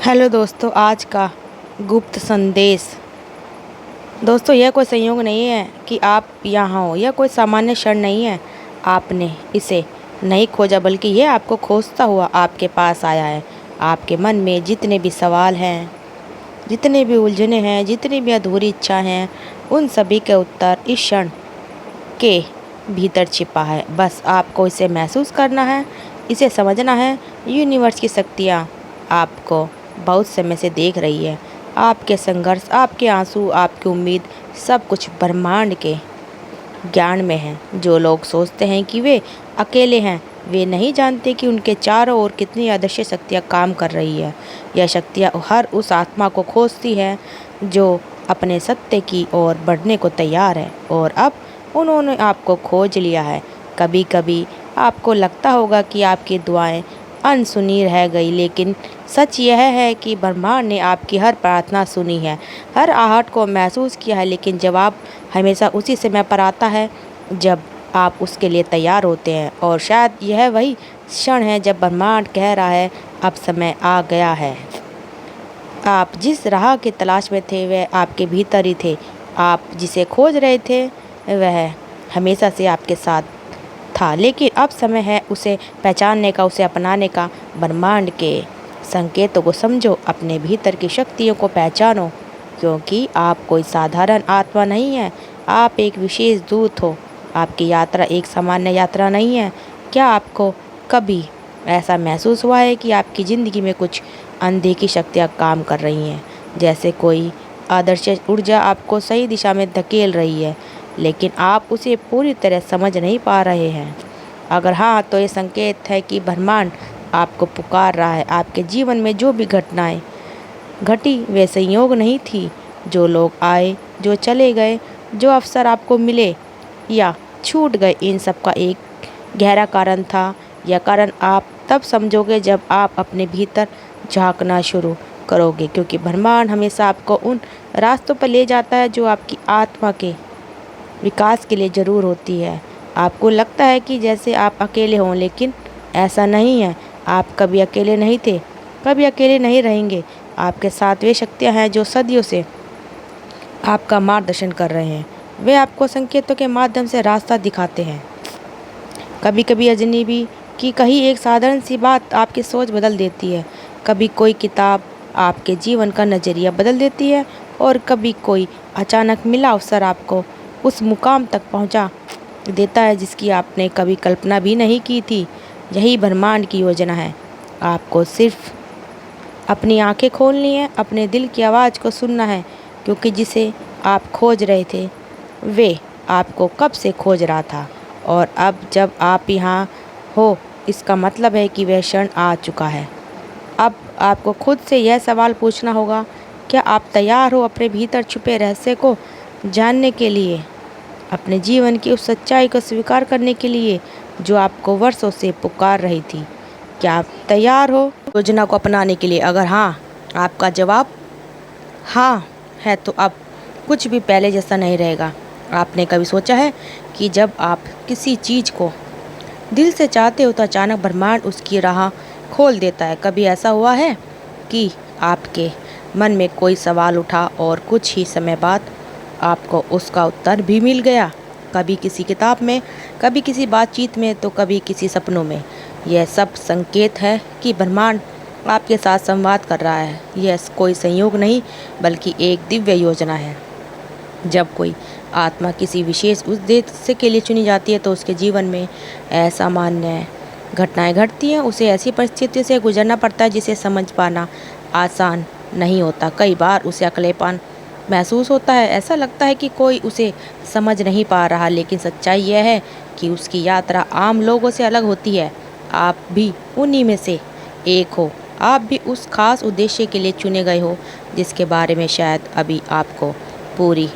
Hello दोस्तों, आज का गुप्त संदेश। दोस्तों, यह कोई संयोग नहीं है कि आप यहाँ हो। यह कोई सामान्य क्षण नहीं है। आपने इसे नहीं खोजा, बल्कि यह आपको खोजता हुआ आपके पास आया है। आपके मन में जितने भी सवाल हैं, जितने भी उलझने हैं, जितनी भी अधूरी इच्छा हैं, उन सभी के उत्तर इस क्षण के भीतर छिपा है। बस आपको इसे महसूस करना है, इसे समझना है। यूनिवर्स की शक्तियाँ आपको बहुत समय से देख रही है। आपके संघर्ष, आपके आंसू, आपकी उम्मीद, सब कुछ ब्रह्मांड के ज्ञान में है। जो लोग सोचते हैं कि वे अकेले हैं, वे नहीं जानते कि उनके चारों ओर कितनी अदृश्य शक्तियाँ काम कर रही है। यह शक्तियाँ हर उस आत्मा को खोजती है जो अपने सत्य की ओर बढ़ने को तैयार है। और अब उन्होंने आपको खोज लिया है। कभी कभी आपको लगता होगा कि आपकी दुआएं अनसुनी रह गई, लेकिन सच यह है कि ब्रह्मांड ने आपकी हर प्रार्थना सुनी है, हर आहट को महसूस किया है। लेकिन जवाब हमेशा उसी समय पर आता है जब आप उसके लिए तैयार होते हैं। और शायद यह वही क्षण है जब ब्रह्मांड कह रहा है, अब समय आ गया है। आप जिस राह की तलाश में थे वह आपके भीतर ही थे। आप जिसे खोज रहे थे वह हमेशा से आपके साथ था, लेकिन अब समय है उसे पहचानने का, उसे अपनाने का। ब्रह्मांड के संकेतों को समझो, अपने भीतर की शक्तियों को पहचानो, क्योंकि आप कोई साधारण आत्मा नहीं है, आप एक विशेष दूत हो। आपकी यात्रा एक सामान्य यात्रा नहीं है। क्या आपको कभी ऐसा महसूस हुआ है कि आपकी ज़िंदगी में कुछ अनदेखी शक्तियाँ काम कर रही हैं, जैसे कोई अदृश्य ऊर्जा आपको सही दिशा में धकेल रही है, लेकिन आप उसे पूरी तरह समझ नहीं पा रहे हैं? अगर हाँ, तो ये संकेत है कि ब्रह्मांड आपको पुकार रहा है। आपके जीवन में जो भी घटनाएं घटी वे संयोग नहीं थी। जो लोग आए, जो चले गए, जो अवसर आपको मिले या छूट गए, इन सब का एक गहरा कारण था। यह कारण आप तब समझोगे जब आप अपने भीतर झांकना शुरू करोगे, क्योंकि ब्रह्मांड हमेशा आपको उन रास्तों पर ले जाता है जो आपकी आत्मा के विकास के लिए ज़रूर होती है। आपको लगता है कि जैसे आप अकेले हों, लेकिन ऐसा नहीं है। आप कभी अकेले नहीं थे, कभी अकेले नहीं रहेंगे। आपके साथ वे शक्तियाँ हैं जो सदियों से आपका मार्गदर्शन कर रहे हैं। वे आपको संकेतों के माध्यम से रास्ता दिखाते हैं। कभी कभी अजनबी की कही एक साधारण सी बात आपकी सोच बदल देती है। कभी कोई किताब आपके जीवन का नज़रिया बदल देती है, और कभी कोई अचानक मिला अवसर आपको उस मुकाम तक पहुंचा देता है जिसकी आपने कभी कल्पना भी नहीं की थी। यही ब्रह्मांड की योजना है। आपको सिर्फ अपनी आंखें खोलनी है, अपने दिल की आवाज़ को सुनना है, क्योंकि जिसे आप खोज रहे थे वे आपको कब से खोज रहा था। और अब जब आप यहाँ हो, इसका मतलब है कि वह क्षण आ चुका है। अब आपको खुद से यह सवाल पूछना होगा, क्या आप तैयार हो अपने भीतर छुपे रहस्य को जानने के लिए, अपने जीवन की उस सच्चाई को स्वीकार करने के लिए जो आपको वर्षों से पुकार रही थी? क्या आप तैयार हो योजना को अपनाने के लिए? अगर हाँ, आपका जवाब हाँ है, तो अब कुछ भी पहले जैसा नहीं रहेगा। आपने कभी सोचा है कि जब आप किसी चीज़ को दिल से चाहते हो तो अचानक ब्रह्मांड उसकी राह खोल देता है? कभी ऐसा हुआ है कि आपके मन में कोई सवाल उठा और कुछ ही समय बाद आपको उसका उत्तर भी मिल गया? कभी किसी किताब में, कभी किसी बातचीत में, तो कभी किसी सपनों में। यह सब संकेत है कि ब्रह्मांड आपके साथ संवाद कर रहा है। यह कोई संयोग नहीं, बल्कि एक दिव्य योजना है। जब कोई आत्मा किसी विशेष उद्देश्य के लिए चुनी जाती है तो उसके जीवन में असामान्य घटनाएं घटती हैं। उसे ऐसी परिस्थितियों से गुजरना पड़ता है जिसे समझ पाना आसान नहीं होता। कई बार उसे अकेलेपन महसूस होता है, ऐसा लगता है कि कोई उसे समझ नहीं पा रहा। लेकिन सच्चाई यह है कि उसकी यात्रा आम लोगों से अलग होती है। आप भी उन्हीं में से एक हो। आप भी उस खास उद्देश्य के लिए चुने गए हो जिसके बारे में शायद अभी आपको पूरी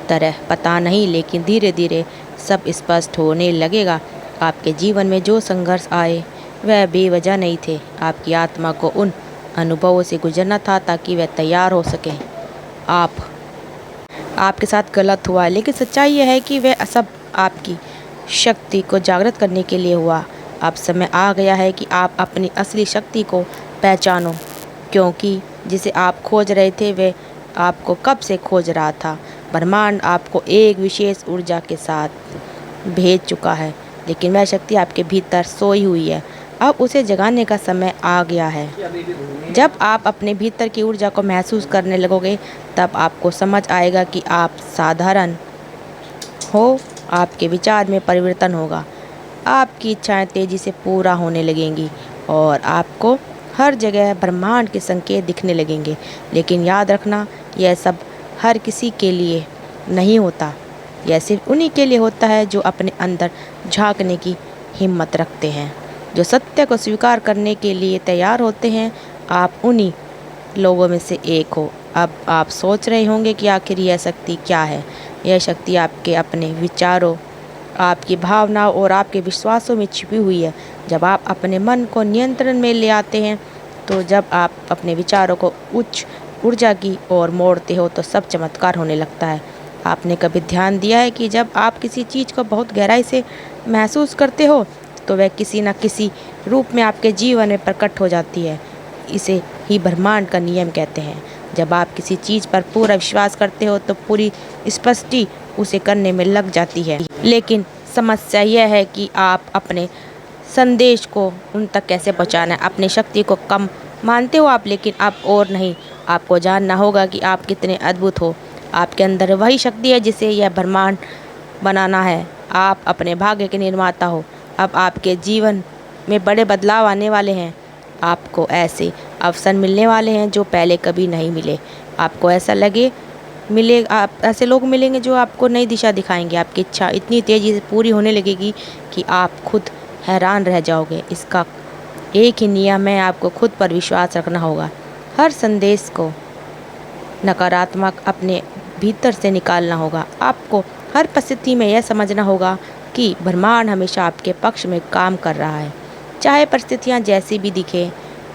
तरह पता नहीं, लेकिन धीरे धीरे सब स्पष्ट होने लगेगा। आपके जीवन में जो संघर्ष आए वह बेवजह नहीं थे। आपकी आत्मा को उन अनुभवों से गुजरना था ताकि वह तैयार हो सके। आपके साथ गलत हुआ, लेकिन सच्चाई यह है कि वह सब आपकी शक्ति को जागृत करने के लिए हुआ। अब समय आ गया है कि आप अपनी असली शक्ति को पहचानो। क्योंकि जिसे आप खोज रहे थे वह आपको कब से खोज रहा था। ब्रह्मांड आपको एक विशेष ऊर्जा के साथ भेज चुका है, लेकिन वह शक्ति आपके भीतर सोई हुई है। अब उसे जगाने का समय आ गया है। जब आप अपने भीतर की ऊर्जा को महसूस करने लगोगे, तब आपको समझ आएगा कि आप साधारण हो। आपके विचार में परिवर्तन होगा, आपकी इच्छाएं तेजी से पूरा होने लगेंगी और आपको हर जगह ब्रह्मांड के संकेत दिखने लगेंगे। लेकिन याद रखना, यह सब हर किसी के लिए नहीं होता। यह सिर्फ उन्हीं के लिए होता है जो अपने अंदर झांकने की हिम्मत रखते हैं, जो सत्य को स्वीकार करने के लिए तैयार होते हैं। आप उन्हीं लोगों में से एक हो। अब आप सोच रहे होंगे कि आखिर यह शक्ति क्या है। यह शक्ति आपके अपने विचारों, आपकी भावनाओं और आपके विश्वासों में छिपी हुई है। जब आप अपने मन को नियंत्रण में ले आते हैं, तो जब आप अपने विचारों को उच्च ऊर्जा की ओर मोड़ते हो, तो सब चमत्कार होने लगता है। आपने कभी ध्यान दिया है कि जब आप किसी चीज़ को बहुत गहराई से महसूस करते हो, तो वह किसी न किसी रूप में आपके जीवन में प्रकट हो जाती है। इसे ही ब्रह्मांड का नियम कहते हैं। जब आप किसी चीज़ पर पूरा विश्वास करते हो, तो पूरी स्पष्टि उसे करने में लग जाती है। लेकिन समस्या यह है कि आप अपने संदेश को उन तक कैसे पहुंचाना है। अपनी शक्ति को कम मानते हो आप, लेकिन आप और नहीं। आपको जानना होगा कि आप कितने अद्भुत हो। आपके अंदर वही शक्ति है जिसे यह ब्रह्मांड बनाना है। आप अपने भाग्य के निर्माता हो। अब आपके जीवन में बड़े बदलाव आने वाले हैं। आपको ऐसे अवसर मिलने वाले हैं जो पहले कभी नहीं मिले। आपको ऐसा आप ऐसे लोग मिलेंगे जो आपको नई दिशा दिखाएंगे। आपकी इच्छा इतनी तेज़ी से पूरी होने लगेगी कि आप खुद हैरान रह जाओगे। इसका एक ही नियम है, आपको खुद पर विश्वास रखना होगा। हर संदेश को नकारात्मक अपने भीतर से निकालना होगा। आपको हर परिस्थिति में यह समझना होगा कि ब्रह्मांड हमेशा आपके पक्ष में काम कर रहा है, चाहे परिस्थितियाँ जैसी भी दिखे।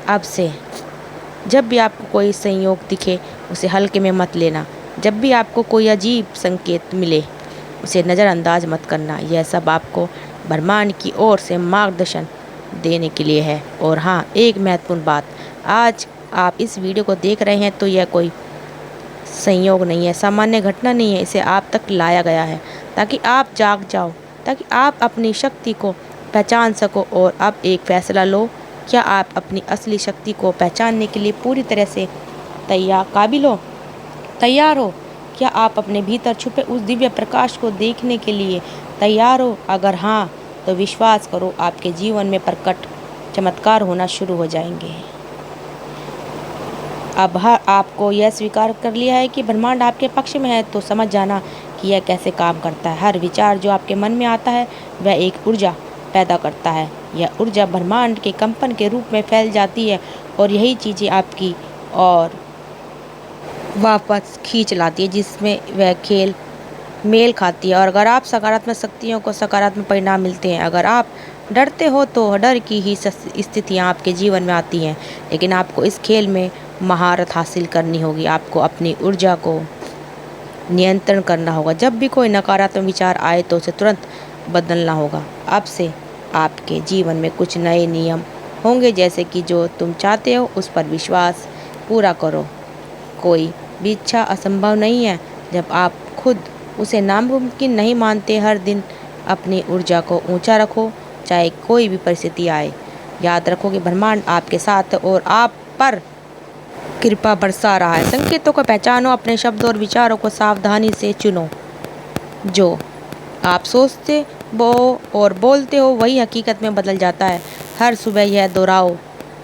अब से जब भी आपको कोई संयोग दिखे, उसे हल्के में मत लेना। जब भी आपको कोई अजीब संकेत मिले, उसे नज़रअंदाज मत करना। यह सब आपको ब्रह्मांड की ओर से मार्गदर्शन देने के लिए है। और हाँ, एक महत्वपूर्ण बात, आज आप इस वीडियो को देख रहे हैं तो यह कोई संयोग नहीं है, सामान्य घटना नहीं है। इसे आप तक लाया गया है ताकि आप जाग जाओ, ताकि आप अपनी शक्ति को पहचान सको और अब एक फैसला लो। क्या आप अपनी असली शक्ति को पहचानने के लिए पूरी तरह से तैयार हो? क्या आप अपने भीतर छुपे उस दिव्य प्रकाश को देखने के लिए तैयार हो? अगर हाँ, तो विश्वास करो, आपके जीवन में प्रकट चमत्कार होना शुरू हो जाएंगे। अब आपको यह स्वीकार कर लिया है कि ब्रह्मांड आपके पक्ष में है, तो समझ जाना कि यह कैसे काम करता है। हर विचार जो आपके मन में आता है, वह एक ऊर्जा पैदा करता है। यह ऊर्जा ब्रह्मांड के कंपन के रूप में फैल जाती है और यही चीज़ें आपकी और वापस खींच लाती है, जिसमें वह मेल खाती है। और अगर आप सकारात्मक शक्तियों को सकारात्मक परिणाम मिलते हैं। अगर आप डरते हो तो डर की ही स्थितियाँ आपके जीवन में आती हैं। लेकिन आपको इस खेल में महारत हासिल करनी होगी। आपको अपनी ऊर्जा को नियंत्रण करना होगा। जब भी कोई नकारात्मक विचार आए तो उसे तुरंत बदलना होगा। अब से आपके जीवन में कुछ नए नियम होंगे, जैसे कि जो तुम चाहते हो उस पर विश्वास पूरा करो। कोई भी इच्छा असंभव नहीं है जब आप खुद उसे नामुमकिन नहीं मानते। हर दिन अपनी ऊर्जा को ऊंचा रखो, चाहे कोई भी परिस्थिति आए। याद रखो कि ब्रह्मांड आपके साथ है और आप पर कृपा बरसा रहा है। संकेतों को पहचानो, अपने शब्दों और विचारों को सावधानी से चुनो। जो आप सोचते वो और बोलते हो, वही हकीकत में बदल जाता है। हर सुबह यह दोहराओ,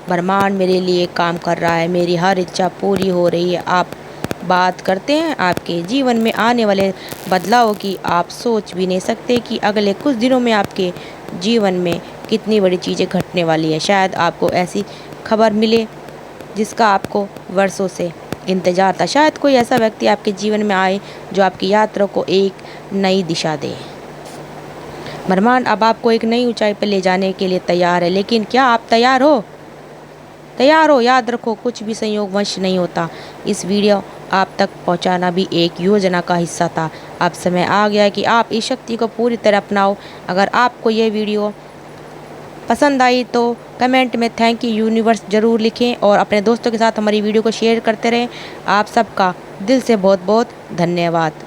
ब्रह्मांड मेरे लिए काम कर रहा है, मेरी हर इच्छा पूरी हो रही है। आप बात करते हैं आपके जीवन में आने वाले बदलाव की। आप सोच भी नहीं सकते कि अगले कुछ दिनों में आपके जीवन में कितनी बड़ी चीज़ें घटने वाली है। शायद आपको ऐसी खबर मिले जिसका आपको वर्षों से इंतज़ार था। शायद कोई ऐसा व्यक्ति आपके जीवन में आए जो आपकी यात्रा को एक नई दिशा दे। ब्रह्मांड अब आपको एक नई ऊंचाई पर ले जाने के लिए तैयार है। लेकिन क्या आप तैयार हो? याद रखो, कुछ भी संयोगवश नहीं होता। इस वीडियो आप तक पहुंचाना भी एक योजना का हिस्सा था। अब समय आ गया है कि आप इस शक्ति को पूरी तरह अपनाओ। अगर आपको यह वीडियो पसंद आई तो कमेंट में थैंक यू यूनिवर्स ज़रूर लिखें और अपने दोस्तों के साथ हमारी वीडियो को शेयर करते रहें। आप सबका दिल से बहुत बहुत धन्यवाद।